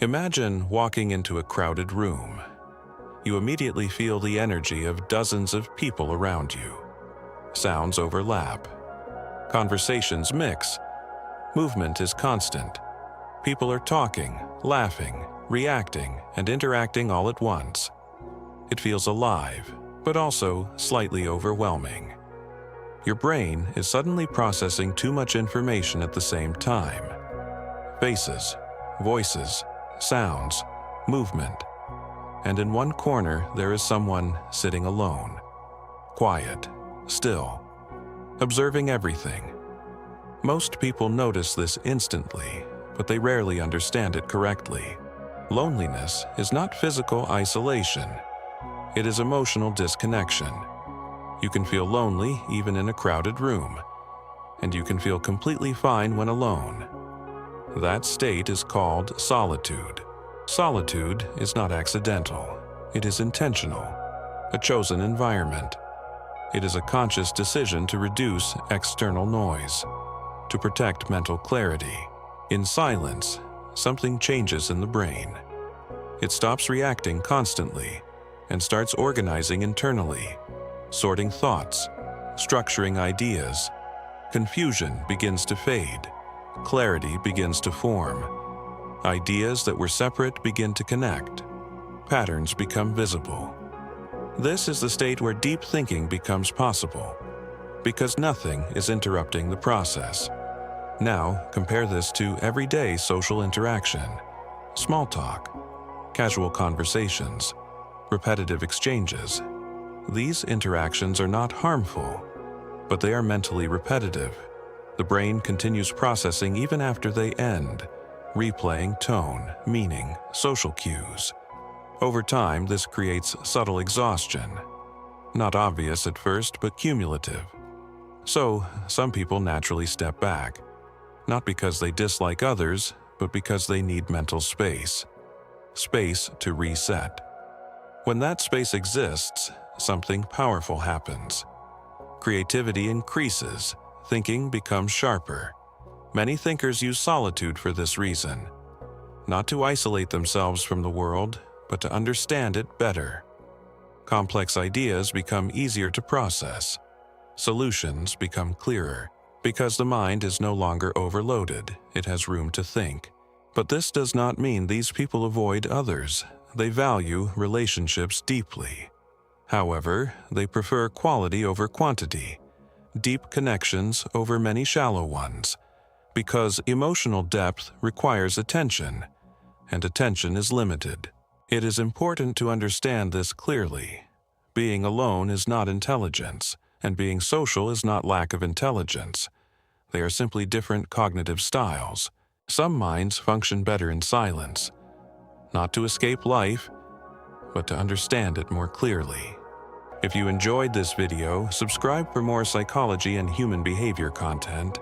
Imagine walking into a crowded room. You immediately feel the energy of dozens of people around you. Sounds overlap. Conversations mix. Movement is constant. People are talking, laughing, reacting, and interacting all at once. It feels alive, but also slightly overwhelming. Your brain is suddenly processing too much information at the same time. Faces, voices, sounds, movement. And in one corner there is someone sitting alone. Quiet, still, observing everything. Most people notice this instantly, but they rarely understand it correctly. Loneliness is not physical isolation. It is emotional disconnection. You can feel lonely even in a crowded room, and you can feel completely fine when alone. That state is called solitude. Solitude is not accidental. It is intentional, a chosen environment. It is a conscious decision to reduce external noise, to protect mental clarity. In silence, something changes in the brain. It stops reacting constantly and starts organizing internally, sorting thoughts, structuring ideas. Confusion begins to fade. Clarity begins to form. Ideas that were separate begin to connect. Patterns become visible. This is the state where deep thinking becomes possible, because nothing is interrupting the process. Now, compare this to everyday social interaction. Small talk, casual conversations, repetitive exchanges. These interactions are not harmful, but they are mentally repetitive. The brain continues processing even after they end, replaying tone, meaning, social cues. Over time, this creates subtle exhaustion. Not obvious at first, but cumulative. So, some people naturally step back, not because they dislike others, but because they need mental space. Space to reset. When that space exists, something powerful happens. Creativity increases, thinking becomes sharper. Many thinkers use solitude for this reason, not to isolate themselves from the world, but to understand it better. Complex ideas become easier to process. Solutions become clearer, because the mind is no longer overloaded, it has room to think. But this does not mean these people avoid others. They value relationships deeply. However, they prefer quality over quantity, deep connections over many shallow ones, because emotional depth requires attention, and attention is limited. It is important to understand this clearly. Being alone is not intelligence, and being social is not lack of intelligence. They are simply different cognitive styles. Some minds function better in silence, not to escape life, but to understand it more clearly. If you enjoyed this video, subscribe for more psychology and human behavior content.